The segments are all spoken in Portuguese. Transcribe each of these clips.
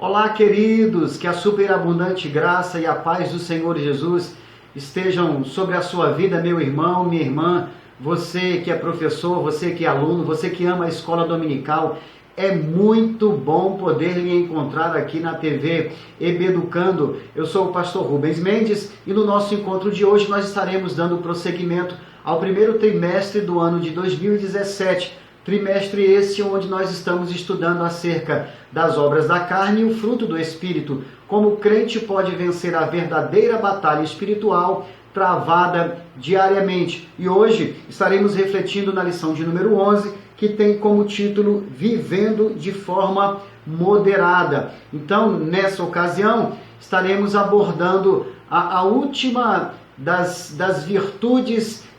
Olá, queridos, que a superabundante graça e a paz do Senhor Jesus estejam sobre a sua vida, meu irmão, minha irmã, você que é professor, você que é aluno, você que ama a escola dominical. É muito bom poder lhe encontrar aqui na TV EBeducando. Eu sou o pastor Rubens Mendes e no nosso encontro de hoje nós estaremos dando prosseguimento ao primeiro trimestre do ano de 2017. Trimestre esse onde nós estamos estudando acerca das obras da carne e o fruto do Espírito, como o crente pode vencer a verdadeira batalha espiritual travada diariamente. E hoje estaremos refletindo na lição de número 11, que tem como título Vivendo de Forma Moderada. Então, nessa ocasião, estaremos abordando a última das virtudes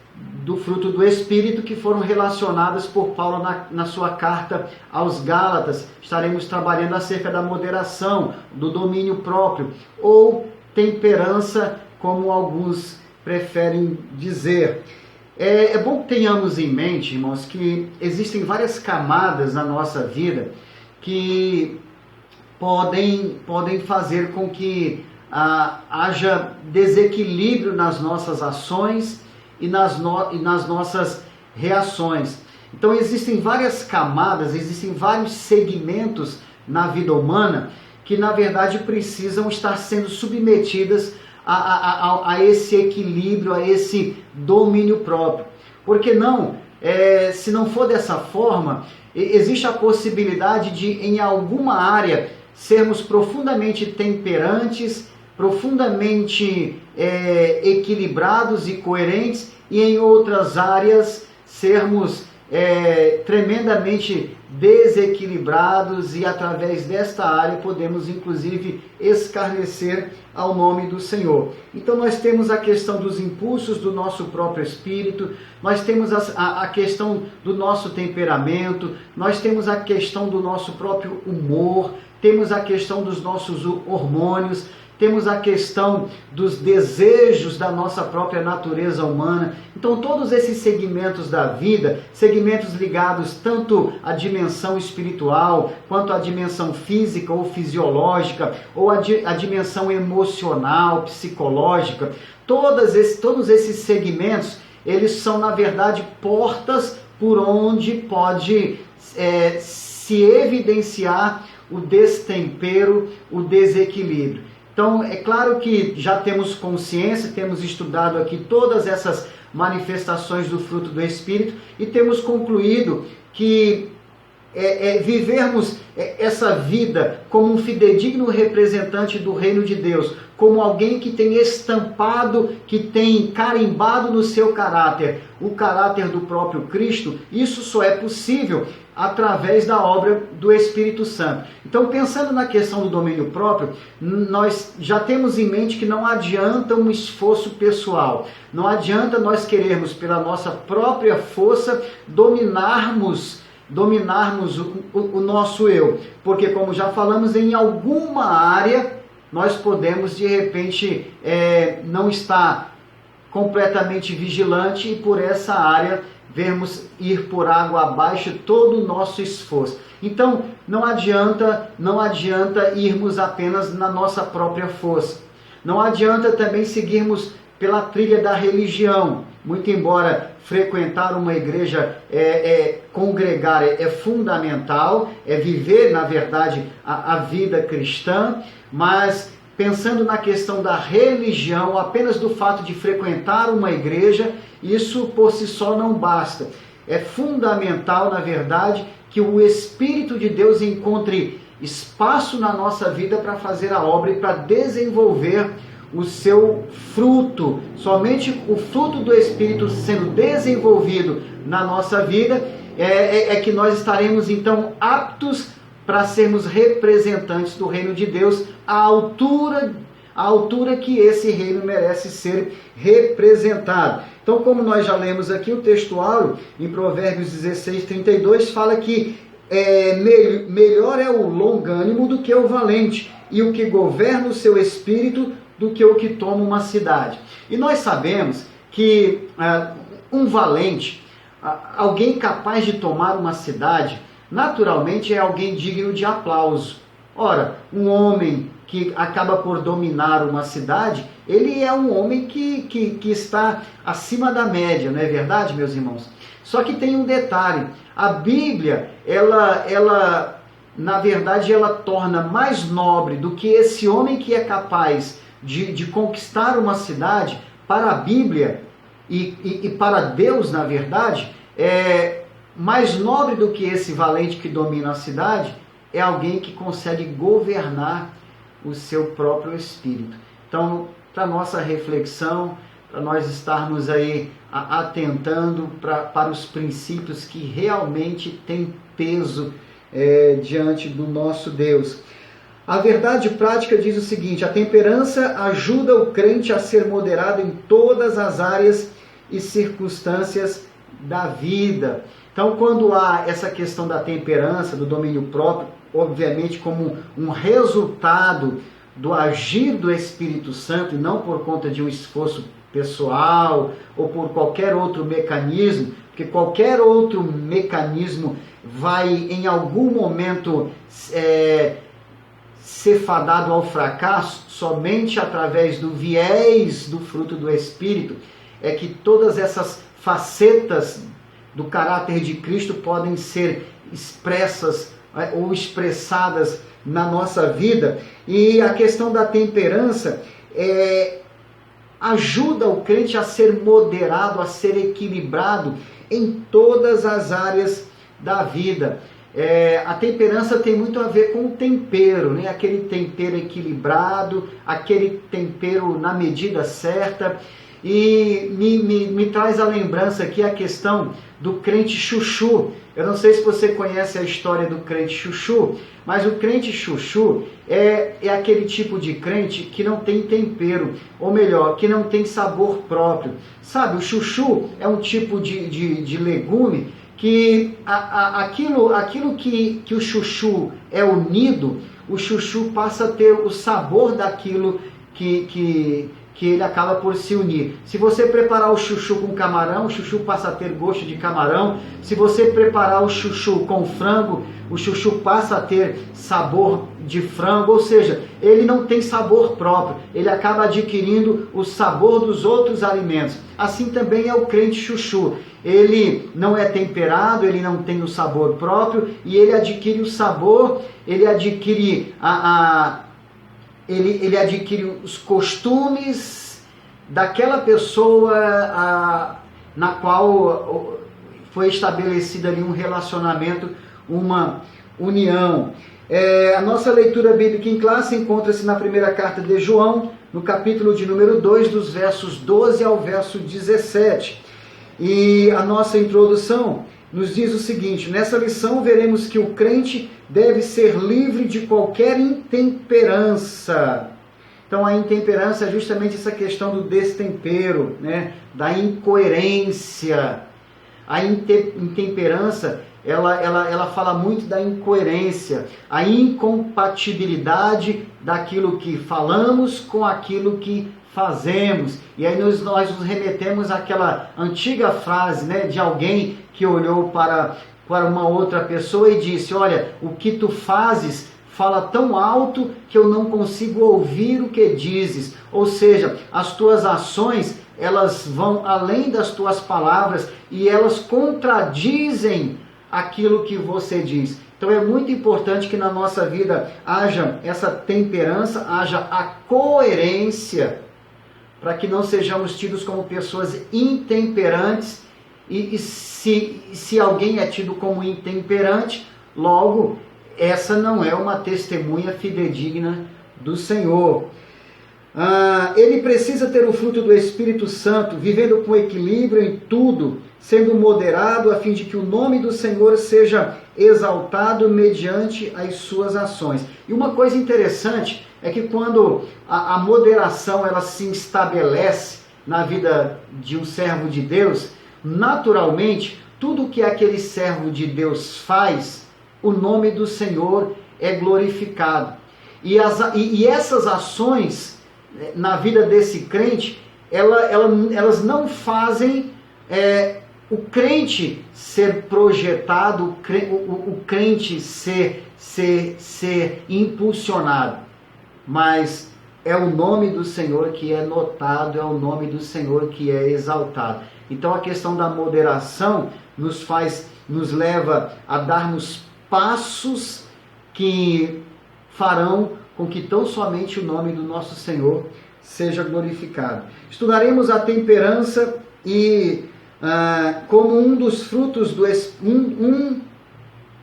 do fruto do Espírito que foram relacionadas por Paulo na sua carta aos Gálatas. Estaremos trabalhando acerca da moderação, do domínio próprio, ou temperança, como alguns preferem dizer. É bom que tenhamos em mente, irmãos, que existem várias camadas na nossa vida que podem fazer com que haja desequilíbrio nas nossas ações e nas nossas reações. Então existem várias camadas, existem vários segmentos na vida humana que na verdade precisam estar sendo submetidas a esse equilíbrio, a esse domínio próprio. Porque não, se não for dessa forma, existe a possibilidade de em alguma área sermos profundamente temperantes, profundamente equilibrados e coerentes, e em outras áreas sermos tremendamente desequilibrados, e através desta área podemos inclusive escarnecer ao nome do Senhor. Então nós temos a questão dos impulsos do nosso próprio espírito, nós temos a questão do nosso temperamento, nós temos a questão do nosso próprio humor, temos a questão dos nossos hormônios, temos a questão dos desejos da nossa própria natureza humana. Então todos esses segmentos da vida, segmentos ligados tanto à dimensão espiritual, quanto à dimensão física ou fisiológica, ou à dimensão emocional, psicológica, todos esses segmentos, eles são na verdade portas por onde pode se evidenciar o destempero, o desequilíbrio. Então, é claro que já temos consciência, temos estudado aqui todas essas manifestações do fruto do Espírito e temos concluído que vivermos essa vida como um fidedigno representante do reino de Deus, como alguém que tem estampado, que tem carimbado no seu caráter o caráter do próprio Cristo, isso só é possível através da obra do Espírito Santo. Então, pensando na questão do domínio próprio, nós já temos em mente que não adianta um esforço pessoal, não adianta nós querermos pela nossa própria força dominarmos o nosso eu, porque como já falamos, em alguma área nós podemos de repente não estar completamente vigilante e por essa área vermos ir por água abaixo todo o nosso esforço. Então não adianta irmos apenas na nossa própria força, não adianta também seguirmos pela trilha da religião, muito embora frequentar uma igreja, congregar é fundamental, é viver, na verdade, a vida cristã, mas pensando na questão da religião, apenas do fato de frequentar uma igreja, isso por si só não basta. É fundamental, na verdade, que o Espírito de Deus encontre espaço na nossa vida para fazer a obra e para desenvolver o seu fruto. Somente o fruto do Espírito sendo desenvolvido na nossa vida é que nós estaremos então aptos para sermos representantes do reino de Deus à altura que esse reino merece ser representado. Então, como nós já lemos aqui, o textuário em Provérbios 16:32 fala que melhor é o longânimo do que o valente, e o que governa o seu espírito do que o que toma uma cidade. E nós sabemos que um valente, alguém capaz de tomar uma cidade, naturalmente é alguém digno de aplauso. Ora, um homem que acaba por dominar uma cidade, ele é um homem que está acima da média, não é verdade, meus irmãos? Só que tem um detalhe, a Bíblia, ela na verdade, ela torna mais nobre do que esse homem que é capaz de conquistar uma cidade. Para a Bíblia e para Deus, na verdade, mais nobre do que esse valente que domina a cidade é alguém que consegue governar o seu próprio espírito. Então, para nossa reflexão, para nós estarmos aí atentando para os princípios que realmente têm peso diante do nosso Deus. A verdade prática diz o seguinte: a temperança ajuda o crente a ser moderado em todas as áreas e circunstâncias da vida. Então, quando há essa questão da temperança, do domínio próprio, obviamente como um resultado do agir do Espírito Santo, e não por conta de um esforço pessoal ou por qualquer outro mecanismo, porque qualquer outro mecanismo vai em algum momento ser fadado ao fracasso. Somente através do viés do fruto do Espírito é que todas essas facetas do caráter de Cristo podem ser expressas ou expressadas na nossa vida. E a questão da temperança ajuda o crente a ser moderado, a ser equilibrado em todas as áreas da vida. A temperança tem muito a ver com o tempero, né? Aquele tempero equilibrado, aquele tempero na medida certa. E me traz a lembrança aqui a questão do crente chuchu. Eu não sei se você conhece a história do crente chuchu, mas o crente chuchu é aquele tipo de crente que não tem tempero, ou melhor, que não tem sabor próprio. Sabe, o chuchu é um tipo de legume que aquilo que o chuchu é unido, o chuchu passa a ter o sabor daquilo que ele acaba por se unir. Se você preparar o chuchu com camarão, o chuchu passa a ter gosto de camarão. Se você preparar o chuchu com frango, o chuchu passa a ter sabor de frango. Ou seja, ele não tem sabor próprio, ele acaba adquirindo o sabor dos outros alimentos. Assim também é o crente chuchu. Ele não é temperado, ele não tem o sabor próprio e ele adquire o sabor, ele adquire ele adquire os costumes daquela pessoa na qual foi estabelecido ali um relacionamento, uma união. A nossa leitura bíblica em classe encontra-se na primeira carta de João, no capítulo de número 2, dos versos 12 ao verso 17. E a nossa introdução nos diz o seguinte: nessa lição veremos que o crente deve ser livre de qualquer intemperança. Então a intemperança é justamente essa questão do destempero, né? Da incoerência. A intemperança, ela fala muito da incoerência, a incompatibilidade daquilo que falamos com aquilo que fazemos. E aí nós nos remetemos àquela antiga frase, né, de alguém que olhou para uma outra pessoa e disse: olha, o que tu fazes fala tão alto que eu não consigo ouvir o que dizes. Ou seja, as tuas ações, elas vão além das tuas palavras e elas contradizem aquilo que você diz. Então é muito importante que na nossa vida haja essa temperança, haja a coerência, para que não sejamos tidos como pessoas intemperantes. E se alguém é tido como intemperante, logo essa não é uma testemunha fidedigna do Senhor. Ele precisa ter o fruto do Espírito Santo, vivendo com equilíbrio em tudo, sendo moderado, a fim de que o nome do Senhor seja exaltado mediante as suas ações. E uma coisa interessante é que quando a moderação ela se estabelece na vida de um servo de Deus, naturalmente, tudo que aquele servo de Deus faz, o nome do Senhor é glorificado. E essas ações na vida desse crente, elas não fazem o crente ser projetado, o crente ser ser impulsionado, mas é o nome do Senhor que é notado, é o nome do Senhor que é exaltado. Então a questão da moderação nos leva a darmos passos que farão com que tão somente o nome do nosso Senhor seja glorificado. Estudaremos a temperança e como um dos frutos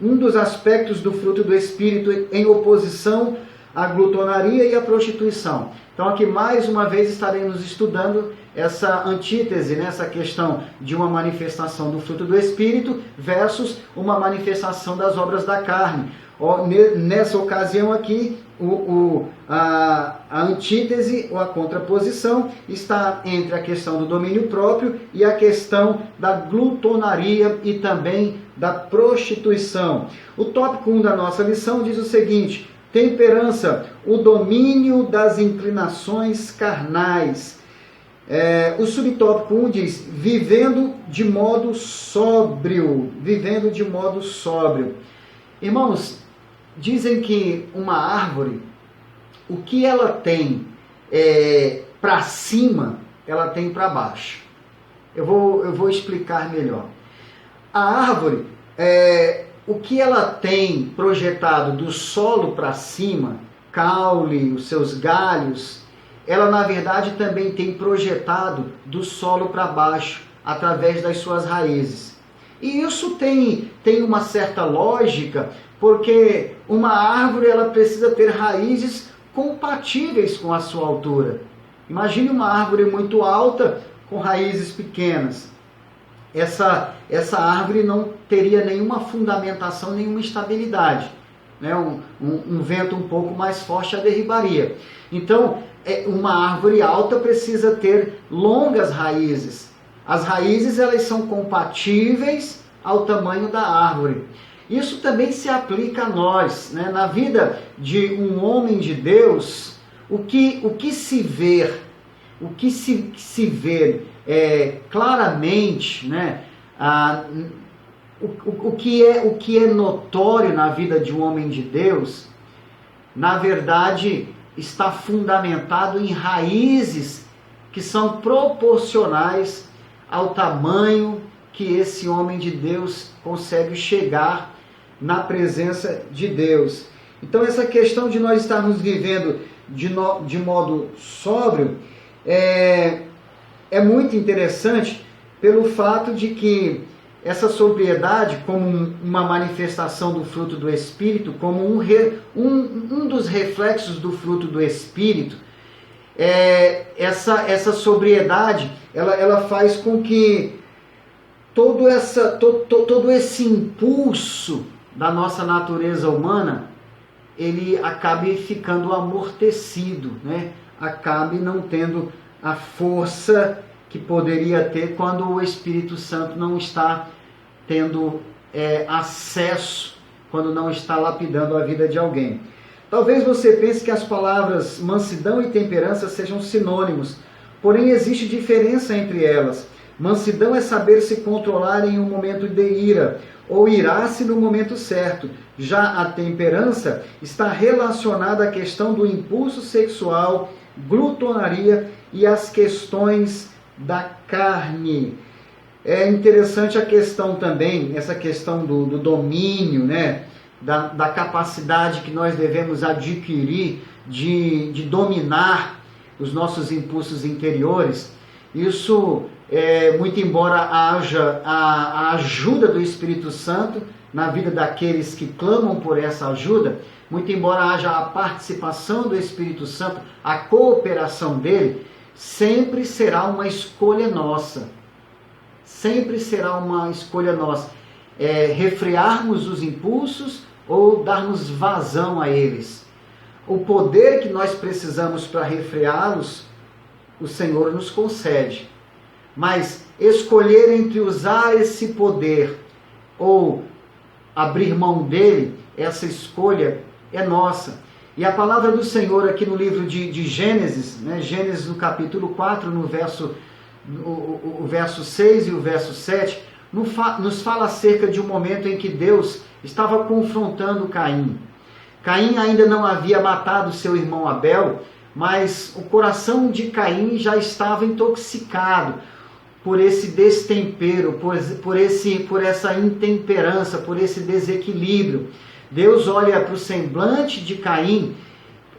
um dos aspectos do fruto do Espírito em oposição à glutonaria e à prostituição. Então aqui mais uma vez estaremos estudando essa antítese, né? Essa questão de uma manifestação do fruto do Espírito versus uma manifestação das obras da carne. Nessa ocasião aqui, a antítese ou a contraposição está entre a questão do domínio próprio e a questão da glutonaria e também da prostituição. O tópico 1 da nossa lição diz o seguinte: temperança, o domínio das inclinações carnais. O subtópico 1 diz, vivendo de modo sóbrio. Vivendo de modo sóbrio. Irmãos, dizem que uma árvore, o que ela tem para cima, ela tem para baixo. Eu vou explicar melhor. A árvore, o que ela tem projetado do solo para cima, caule, os seus galhos, ela na verdade também tem projetado do solo para baixo, através das suas raízes. E isso tem uma certa lógica, porque uma árvore ela precisa ter raízes compatíveis com a sua altura. Imagine uma árvore muito alta com raízes pequenas. Essa árvore não teria nenhuma fundamentação, nenhuma estabilidade. Né? Um vento um pouco mais forte a derribaria. Então, uma árvore alta precisa ter longas raízes. As raízes elas são compatíveis ao tamanho da árvore. Isso também se aplica a nós, né? Na vida de um homem de Deus, o que se vê claramente, né? O que é notório na vida de um homem de Deus, na verdade, está fundamentado em raízes que são proporcionais ao tamanho que esse homem de Deus consegue chegar na presença de Deus. Então essa questão de nós estarmos vivendo de modo sóbrio é muito interessante pelo fato de que essa sobriedade, como uma manifestação do fruto do Espírito, como um dos reflexos do fruto do Espírito, essa sobriedade ela faz com que todo esse impulso da nossa natureza humana, ele acabe ficando amortecido, né? Acabe não tendo a força que poderia ter quando o Espírito Santo não está tendo acesso, quando não está lapidando a vida de alguém. Talvez você pense que as palavras mansidão e temperança sejam sinônimos, porém existe diferença entre elas. Mansidão é saber se controlar em um momento de ira, ou irar-se no momento certo. Já a temperança está relacionada à questão do impulso sexual, glutonaria e as questões da carne. É interessante a questão também, essa questão do domínio, né? Da capacidade que nós devemos adquirir de dominar os nossos impulsos interiores. Isso, muito embora haja a ajuda do Espírito Santo na vida daqueles que clamam por essa ajuda, muito embora haja a participação do Espírito Santo, a cooperação dele, sempre será uma escolha nossa. Sempre será uma escolha nossa. Refrearmos os impulsos ou darmos vazão a eles. O poder que nós precisamos para refreá-los, o Senhor nos concede. Mas escolher entre usar esse poder ou abrir mão dele, essa escolha é nossa. E a palavra do Senhor aqui no livro de Gênesis, né? Gênesis no capítulo 4, no o verso 6 e o verso 7, nos fala acerca de um momento em que Deus estava confrontando Caim. Caim ainda não havia matado seu irmão Abel, mas o coração de Caim já estava intoxicado por esse destempero, por essa intemperança, por esse desequilíbrio. Deus olha para o semblante de Caim,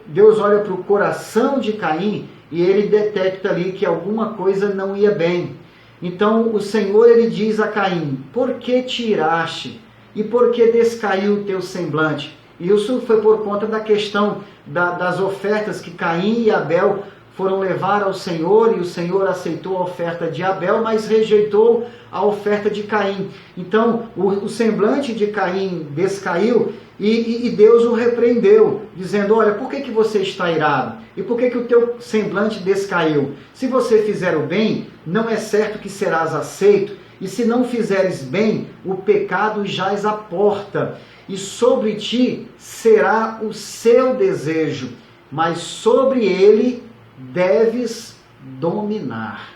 Deus olha para o coração de Caim e ele detecta ali que alguma coisa não ia bem. Então o Senhor ele diz a Caim: por que te iraste? E por que descaiu o teu semblante? E isso foi por conta da questão das ofertas que Caim e Abel foram levar ao Senhor, e o Senhor aceitou a oferta de Abel, mas rejeitou a oferta de Caim. Então o semblante de Caim descaiu e Deus o repreendeu, dizendo: olha, por que você está irado? E por que o teu semblante descaiu? Se você fizer o bem, não é certo que serás aceito, e se não fizeres bem, o pecado jaz à porta, e sobre ti será o seu desejo, mas sobre ele deves dominar.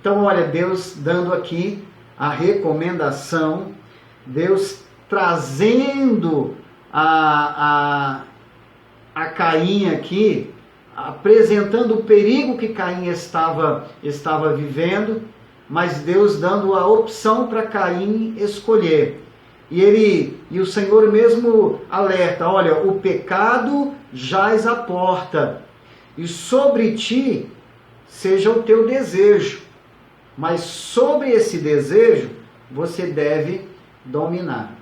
Então, olha, Deus dando aqui a recomendação, Deus trazendo a Caim aqui, apresentando o perigo que Caim estava vivendo, mas Deus dando a opção para Caim escolher. E o Senhor mesmo alerta: olha, o pecado jaz à porta, e sobre ti seja o teu desejo, mas sobre esse desejo você deve dominar.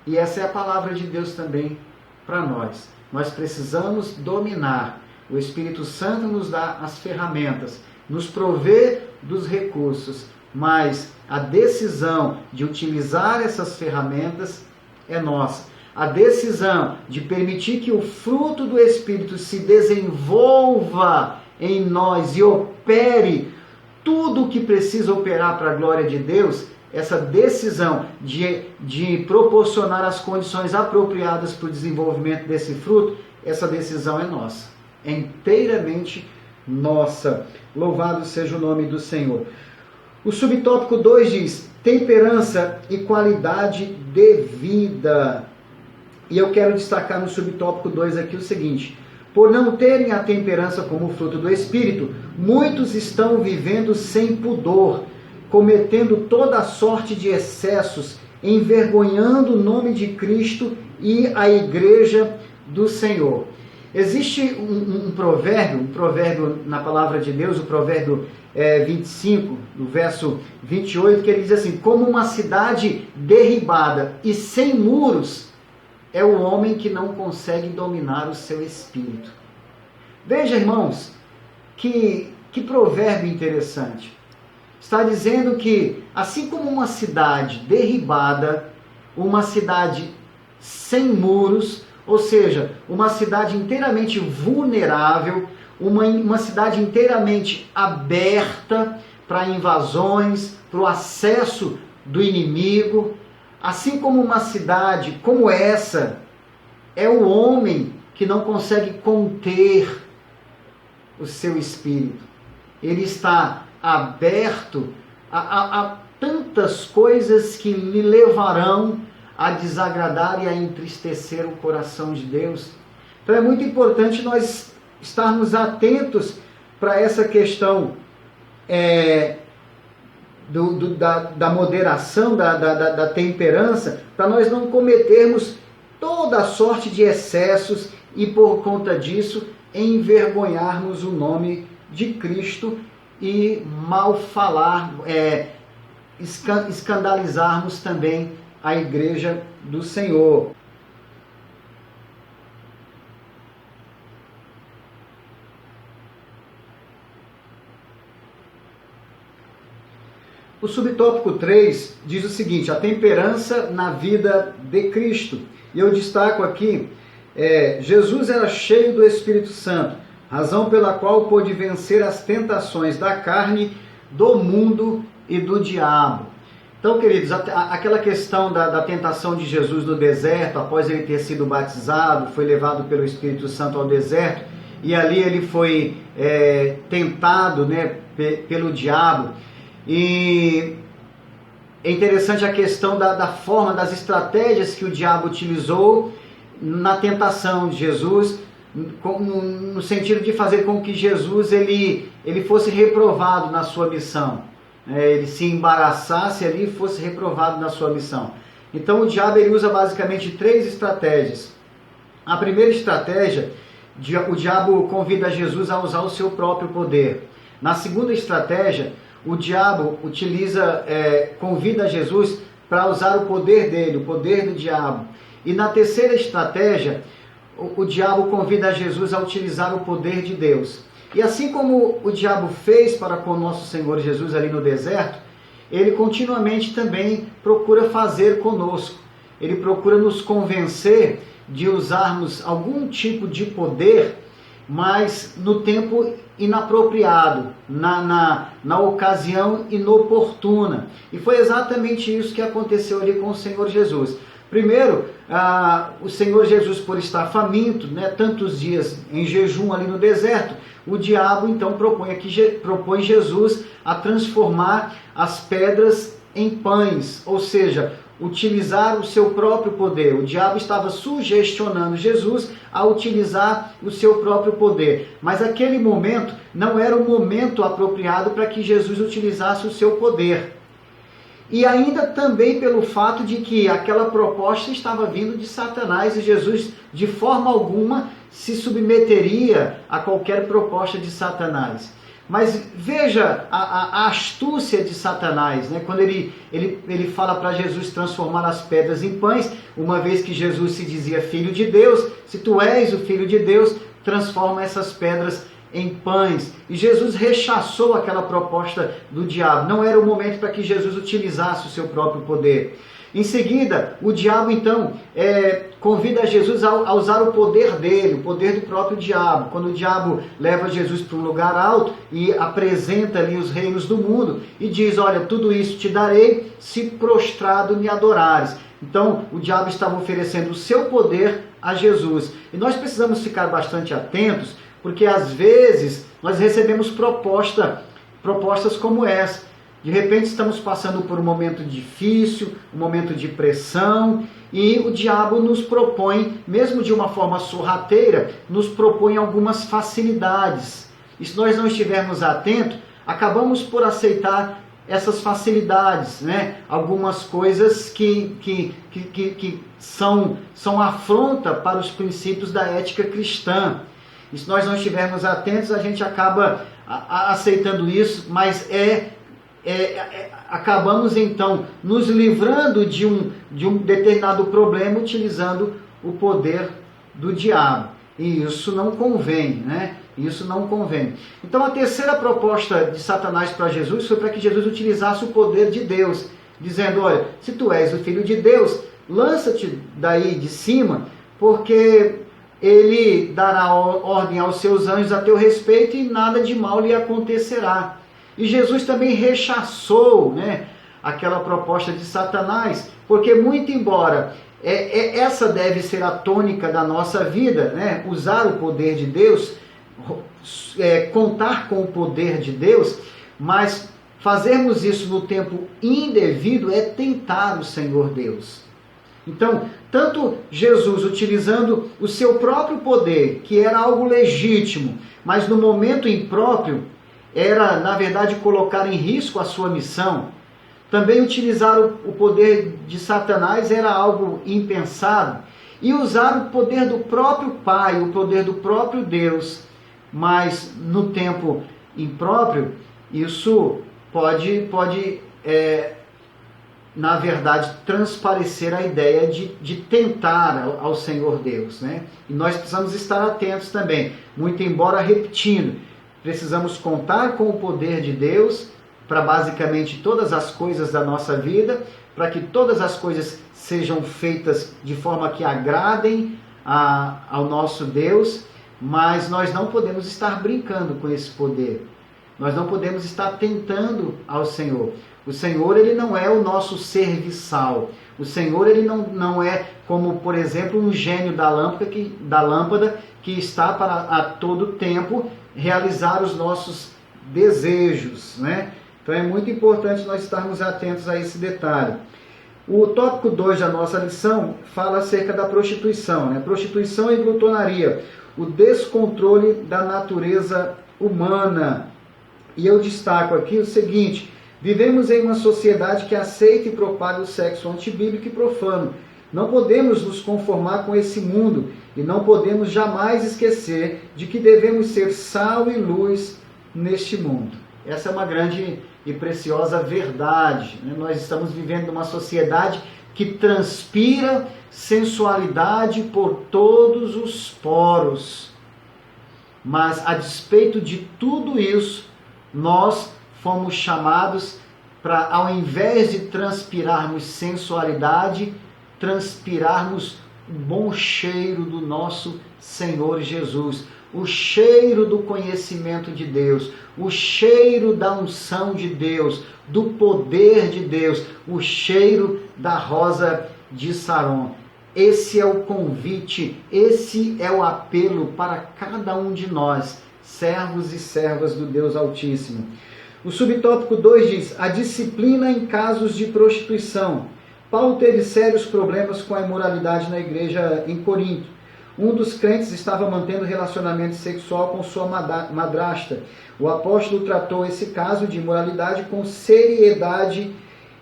E essa é a palavra de Deus também para nós. Nós precisamos dominar. O Espírito Santo nos dá as ferramentas, nos provê dos recursos, mas a decisão de utilizar essas ferramentas é nossa. A decisão de permitir que o fruto do Espírito se desenvolva em nós e opere tudo o que precisa operar para a glória de Deus, essa decisão de proporcionar as condições apropriadas para o desenvolvimento desse fruto, essa decisão é nossa, é inteiramente nossa. Louvado seja o nome do Senhor. O subtópico 2 diz: temperança e qualidade de vida. E eu quero destacar no subtópico 2 aqui o seguinte: por não terem a temperança como fruto do Espírito, muitos estão vivendo sem pudor, cometendo toda sorte de excessos, envergonhando o nome de Cristo e a igreja do Senhor. Existe um provérbio na palavra de Deus, o provérbio 25, no verso 28, que ele diz assim: como uma cidade derribada e sem muros é o homem que não consegue dominar o seu espírito. Veja, irmãos, que provérbio interessante. Está dizendo que, assim como uma cidade derribada, uma cidade sem muros, ou seja, uma cidade inteiramente vulnerável, uma cidade inteiramente aberta para invasões, para o acesso do inimigo, assim como uma cidade como essa, é o homem que não consegue conter o seu espírito. Ele está aberto a tantas coisas que lhe levarão a desagradar e a entristecer o coração de Deus. Então é muito importante nós estarmos atentos para essa questão da moderação, da temperança, para nós não cometermos toda a sorte de excessos e por conta disso envergonharmos o nome de Cristo e mal falar, escandalizarmos também a igreja do Senhor. O subtópico 3 diz o seguinte: a temperança na vida de Cristo. E eu destaco aqui, Jesus era cheio do Espírito Santo, razão pela qual pôde vencer as tentações da carne, do mundo e do diabo. Então, queridos, aquela questão da tentação de Jesus no deserto, após ele ter sido batizado, foi levado pelo Espírito Santo ao deserto, e ali ele foi tentado, pelo diabo. E é interessante a questão da forma, das estratégias que o diabo utilizou, na tentação de Jesus, no sentido de fazer com que Jesus ele fosse reprovado na sua missão, ele se embaraçasse ali e fosse reprovado na sua missão. Então o diabo ele usa basicamente 3 estratégias. A primeira estratégia, o diabo convida Jesus a usar o seu próprio poder. Na segunda estratégia, o diabo convida Jesus para usar o poder dele, o poder do diabo. E na terceira estratégia, o diabo convida Jesus a utilizar o poder de Deus. E assim como o diabo fez para com o nosso Senhor Jesus ali no deserto, ele continuamente também procura fazer conosco. Ele procura nos convencer de usarmos algum tipo de poder, mas no tempo inapropriado, na ocasião inoportuna. E foi exatamente isso que aconteceu ali com o Senhor Jesus. Primeiro, o Senhor Jesus, por estar faminto, tantos dias em jejum ali no deserto, o diabo então propõe Jesus a transformar as pedras em pães, ou seja, utilizar o seu próprio poder. O diabo estava sugestionando Jesus a utilizar o seu próprio poder. Mas aquele momento não era o momento apropriado para que Jesus utilizasse o seu poder. E ainda também pelo fato de que aquela proposta estava vindo de Satanás e Jesus de forma alguma se submeteria a qualquer proposta de Satanás. Mas veja a astúcia de Satanás, quando ele fala para Jesus transformar as pedras em pães, uma vez que Jesus se dizia filho de Deus. Se tu és o filho de Deus, transforma essas pedras em pães. E Jesus rechaçou aquela proposta do diabo. Não era o momento para que Jesus utilizasse o seu próprio poder. Em seguida, o diabo então convida Jesus a usar o poder dele, o poder do próprio diabo. Quando o diabo leva Jesus para um lugar alto e apresenta ali os reinos do mundo e diz, olha, tudo isso te darei se prostrado me adorares. Então o diabo estava oferecendo o seu poder a Jesus. E nós precisamos ficar bastante atentos, porque às vezes nós recebemos propostas como essa. De repente estamos passando por um momento difícil, um momento de pressão, e o diabo nos propõe, mesmo de uma forma sorrateira, nos propõe algumas facilidades. E se nós não estivermos atentos, acabamos por aceitar essas facilidades, Algumas coisas que são afronta para os princípios da ética cristã. E se nós não estivermos atentos, a gente acaba aceitando isso, mas acabamos então nos livrando de um determinado problema utilizando o poder do diabo. E isso não convém, Isso não convém. Então a terceira proposta de Satanás para Jesus foi para que Jesus utilizasse o poder de Deus, dizendo, olha, se tu és o filho de Deus, lança-te daí de cima, porque ele dará ordem aos seus anjos a teu respeito e nada de mal lhe acontecerá. E Jesus também rechaçou aquela proposta de Satanás, porque muito embora essa deve ser a tônica da nossa vida, usar o poder de Deus, contar com o poder de Deus, mas fazermos isso no tempo indevido é tentar o Senhor Deus. Então, tanto Jesus utilizando o seu próprio poder, que era algo legítimo, mas no momento impróprio, era, na verdade, colocar em risco a sua missão. Também utilizar o poder de Satanás era algo impensado. E usar o poder do próprio Pai, o poder do próprio Deus, mas no tempo impróprio, isso pode na verdade, transparecer a ideia de tentar ao Senhor Deus. E nós precisamos estar atentos também, muito embora repetindo, precisamos contar com o poder de Deus para basicamente todas as coisas da nossa vida, para que todas as coisas sejam feitas de forma que agradem ao nosso Deus, mas nós não podemos estar brincando com esse poder. Nós não podemos estar tentando ao Senhor. O Senhor, ele não é o nosso serviçal. O Senhor, ele não é como, por exemplo, um gênio da lâmpada que está para a todo tempo realizar os nossos desejos. Então é muito importante nós estarmos atentos a esse detalhe. O tópico 2 da nossa lição fala acerca da prostituição, né? Prostituição e glutonaria, o descontrole da natureza humana. E eu destaco aqui o seguinte: vivemos em uma sociedade que aceita e propaga o sexo antibíblico e profano. Não podemos nos conformar com esse mundo e não podemos jamais esquecer de que devemos ser sal e luz neste mundo. Essa é uma grande e preciosa verdade, né? Nós estamos vivendo numa sociedade que transpira sensualidade por todos os poros. Mas, a despeito de tudo isso, nós fomos chamados para, ao invés de transpirarmos sensualidade, transpirarmos o bom cheiro do nosso Senhor Jesus, o cheiro do conhecimento de Deus, o cheiro da unção de Deus, do poder de Deus, o cheiro da rosa de Saron. Esse é o convite, esse é o apelo para cada um de nós, servos e servas do Deus Altíssimo. O subtópico 2 diz: a disciplina em casos de prostituição. Paulo teve sérios problemas com a imoralidade na igreja em Corinto. Um dos crentes estava mantendo relacionamento sexual com sua madrasta. O apóstolo tratou esse caso de imoralidade com seriedade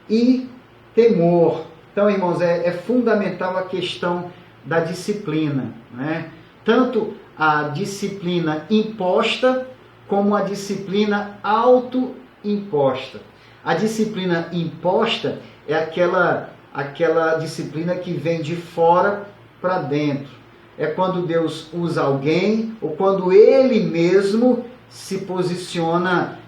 e temor. Então, irmãos, é fundamental a questão da disciplina, né? Tanto a disciplina imposta como a disciplina autoimposta. A disciplina imposta é aquela disciplina que vem de fora para dentro. É quando Deus usa alguém ou quando Ele mesmo se posiciona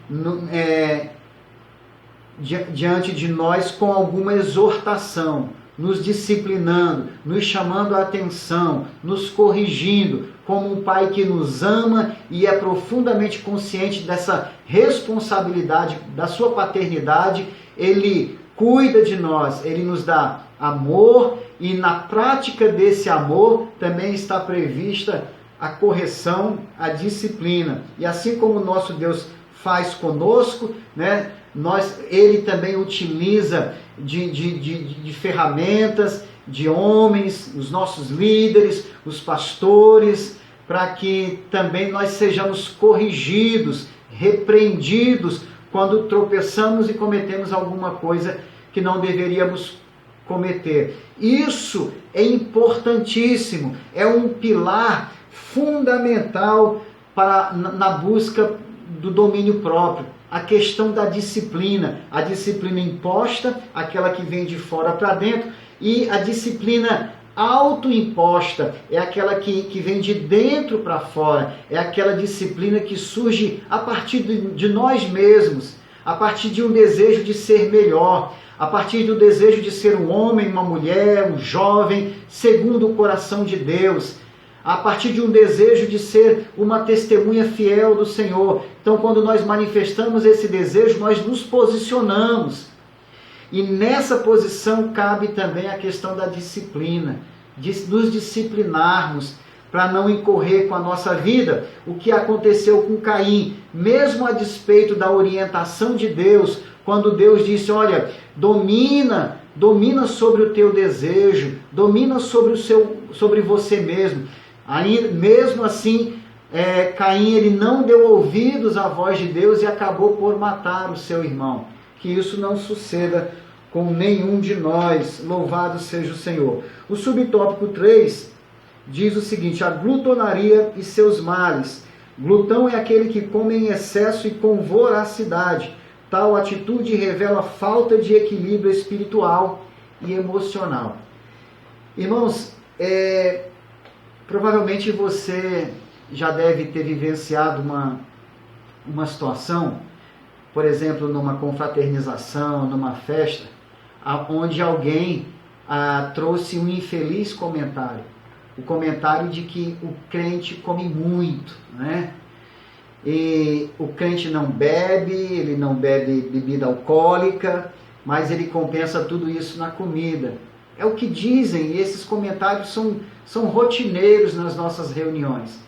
diante de nós com alguma exortação, nos disciplinando, nos chamando a atenção, nos corrigindo, como um pai que nos ama e é profundamente consciente dessa responsabilidade, da sua paternidade. Ele cuida de nós, Ele nos dá amor e na prática desse amor também está prevista a correção, a disciplina. E assim como o nosso Deus faz conosco, né, Ele também utiliza de ferramentas, de homens, os nossos líderes, os pastores, para que também nós sejamos corrigidos, repreendidos, quando tropeçamos e cometemos alguma coisa que não deveríamos cometer. Isso é importantíssimo, é um pilar fundamental na busca do domínio próprio. A questão da disciplina, a disciplina imposta, aquela que vem de fora para dentro, e a disciplina autoimposta, é aquela que vem de dentro para fora, é aquela disciplina que surge a partir de nós mesmos, a partir de um desejo de ser melhor, a partir do desejo de ser um homem, uma mulher, um jovem, segundo o coração de Deus, a partir de um desejo de ser uma testemunha fiel do Senhor. Então, quando nós manifestamos esse desejo, nós nos posicionamos. E nessa posição cabe também a questão da disciplina, de nos disciplinarmos para não incorrer com a nossa vida o que aconteceu com Caim, mesmo a despeito da orientação de Deus, quando Deus disse: olha, domina sobre o teu desejo, domina sobre você mesmo. Aí, mesmo assim, Caim ele não deu ouvidos à voz de Deus e acabou por matar o seu irmão. Que isso não suceda com nenhum de nós, louvado seja o Senhor. O subtópico 3 diz o seguinte: a glutonaria e seus males. Glutão é aquele que come em excesso e com voracidade. Tal atitude revela falta de equilíbrio espiritual e emocional. Irmãos, provavelmente você já deve ter vivenciado uma situação, por exemplo, numa confraternização, numa festa, onde alguém trouxe um infeliz comentário. O comentário de que o crente come muito, né? E o crente não bebe, ele não bebe bebida alcoólica, mas ele compensa tudo isso na comida. É o que dizem, e esses comentários são rotineiros nas nossas reuniões.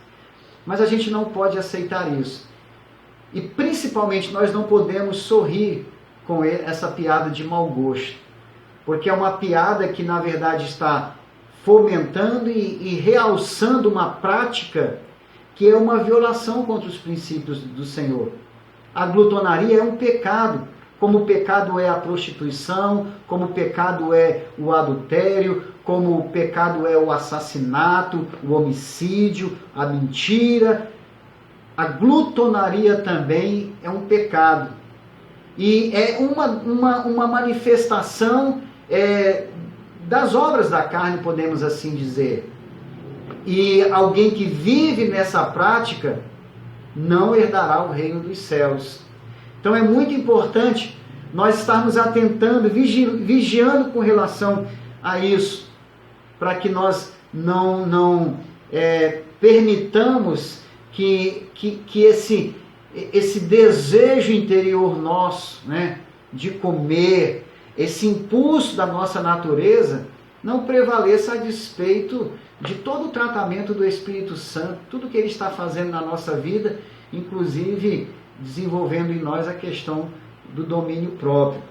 Mas a gente não pode aceitar isso. E principalmente nós não podemos sorrir com essa piada de mau gosto. porque é uma piada que na verdade está fomentando e realçando uma prática que é uma violação contra os princípios do Senhor. A glutonaria é um pecado, como o pecado é a prostituição, como o pecado é o adultério, como o pecado é o assassinato, o homicídio, a mentira. A glutonaria também é um pecado. E é uma manifestação das obras da carne, podemos assim dizer. E alguém que vive nessa prática não herdará o reino dos céus. Então é muito importante nós estarmos atentando, vigiando com relação a isso, para que nós não permitamos que esse desejo interior nosso, né, de comer, esse impulso da nossa natureza, não prevaleça a despeito de todo o tratamento do Espírito Santo, tudo que Ele está fazendo na nossa vida, inclusive desenvolvendo em nós a questão do domínio próprio.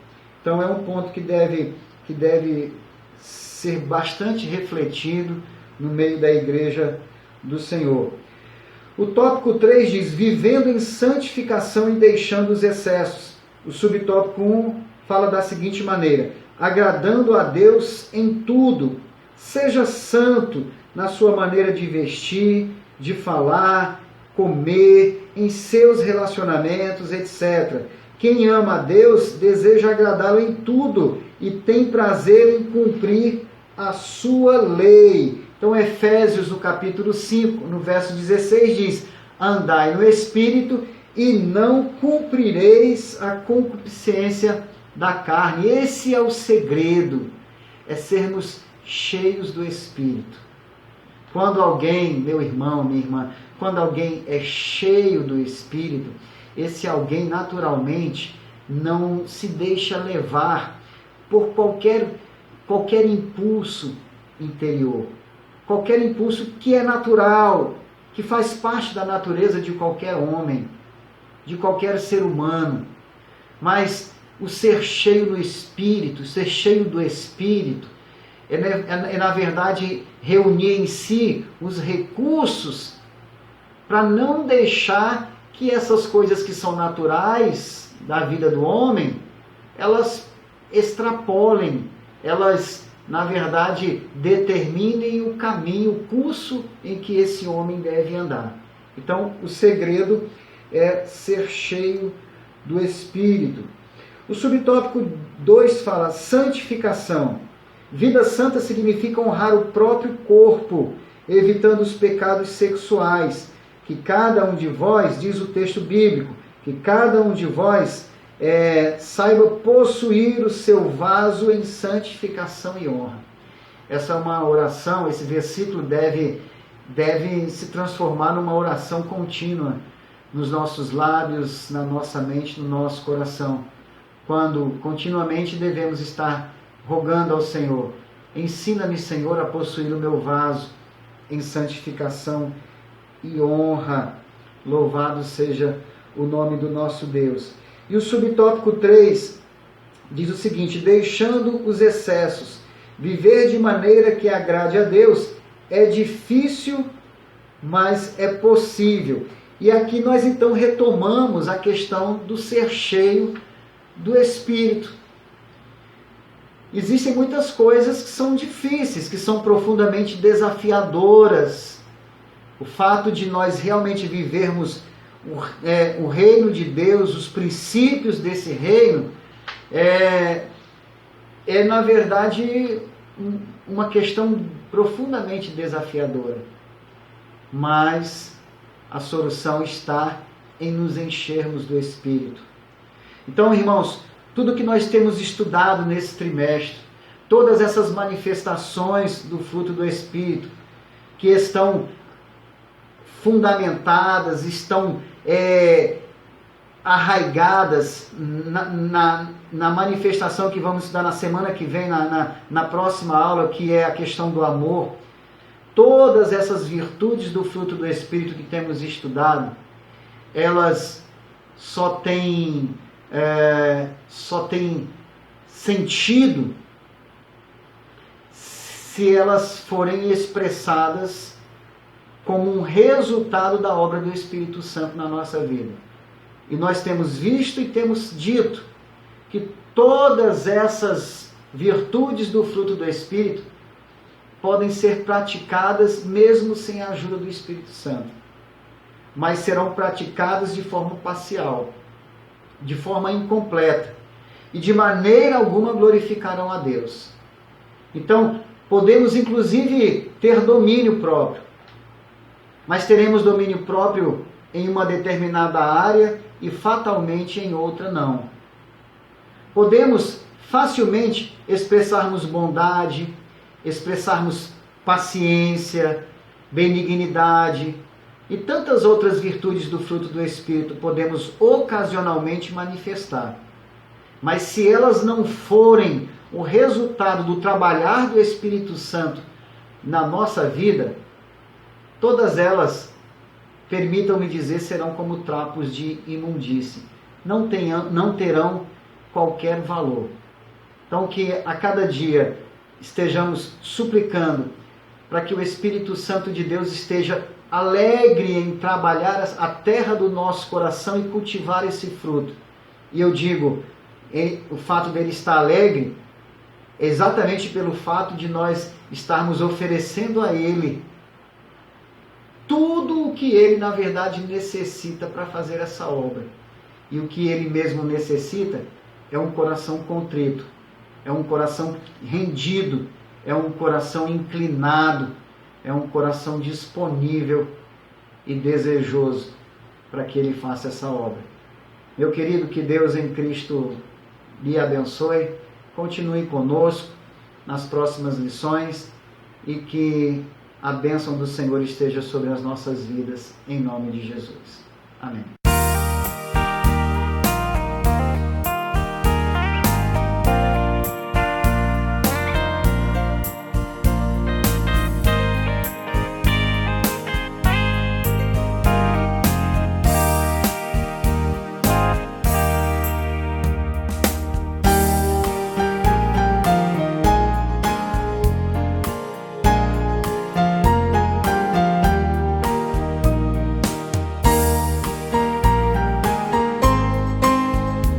Então é um ponto que deve ser bastante refletido no meio da igreja do Senhor. O tópico 3 diz, vivendo em santificação e deixando os excessos. O subtópico 1 fala da seguinte maneira, agradando a Deus em tudo, seja santo na sua maneira de vestir, de falar, comer, em seus relacionamentos, etc. Quem ama a Deus deseja agradá-lo em tudo e tem prazer em cumprir a sua lei. Então Efésios, no capítulo 5, no verso 16, diz, andai no Espírito e não cumprireis a concupiscência da carne. Esse é o segredo, é sermos cheios do Espírito. Quando alguém, meu irmão, minha irmã, quando alguém é cheio do Espírito, esse alguém naturalmente não se deixa levar por qualquer impulso interior, qualquer impulso que é natural, que faz parte da natureza de qualquer homem, de qualquer ser humano. Mas o ser cheio no Espírito, ser cheio do Espírito, na verdade reunir em si os recursos para não deixar que essas coisas que são naturais da vida do homem, elas extrapolem, elas, na verdade, determinem o caminho, o curso em que esse homem deve andar. Então, o segredo é ser cheio do Espírito. O subtópico 2 fala santificação. Vida santa significa honrar o próprio corpo, evitando os pecados sexuais, que cada um de vós, diz o texto bíblico, que cada um de vós saiba possuir o seu vaso em santificação e honra. Essa é uma oração, esse versículo deve se transformar numa oração contínua nos nossos lábios, na nossa mente, no nosso coração, quando continuamente devemos estar rogando ao Senhor, ensina-me, Senhor, a possuir o meu vaso em santificação e honra. Louvado seja o nome do nosso Deus. E o subtópico 3 diz o seguinte, deixando os excessos, viver de maneira que agrade a Deus é difícil, mas é possível. E aqui nós então retomamos a questão do ser cheio do Espírito. Existem muitas coisas que são difíceis, que são profundamente desafiadoras. O fato de nós realmente vivermos o reino de Deus, os princípios desse reino, na verdade uma questão profundamente desafiadora. Mas a solução está em nos enchermos do Espírito. Então, irmãos, tudo que nós temos estudado nesse trimestre, todas essas manifestações do fruto do Espírito, que estão fundamentadas, estão arraigadas na manifestação que vamos estudar na semana que vem, na próxima aula, que é a questão do amor. Todas essas virtudes do fruto do Espírito que temos estudado, elas só têm sentido se elas forem expressadas como um resultado da obra do Espírito Santo na nossa vida. E nós temos visto e temos dito que todas essas virtudes do fruto do Espírito podem ser praticadas mesmo sem a ajuda do Espírito Santo, mas serão praticadas de forma parcial, de forma incompleta, e de maneira alguma glorificarão a Deus. Então, podemos inclusive ter domínio próprio, mas teremos domínio próprio em uma determinada área e fatalmente em outra não. Podemos facilmente expressarmos bondade, expressarmos paciência, benignidade e tantas outras virtudes do fruto do Espírito podemos ocasionalmente manifestar. Mas se elas não forem o resultado do trabalhar do Espírito Santo na nossa vida, todas elas, permitam-me dizer, serão como trapos de imundície. Não terão qualquer valor. Então, que a cada dia estejamos suplicando para que o Espírito Santo de Deus esteja alegre em trabalhar a terra do nosso coração e cultivar esse fruto. E eu digo, o fato dele estar alegre é exatamente pelo fato de nós estarmos oferecendo a ele tudo o que ele, na verdade, necessita para fazer essa obra. E o que ele mesmo necessita é um coração contrito, é um coração rendido, é um coração inclinado, é um coração disponível e desejoso para que ele faça essa obra. Meu querido, que Deus em Cristo lhe abençoe, continue conosco nas próximas lições e que a bênção do Senhor esteja sobre as nossas vidas, em nome de Jesus. Amém.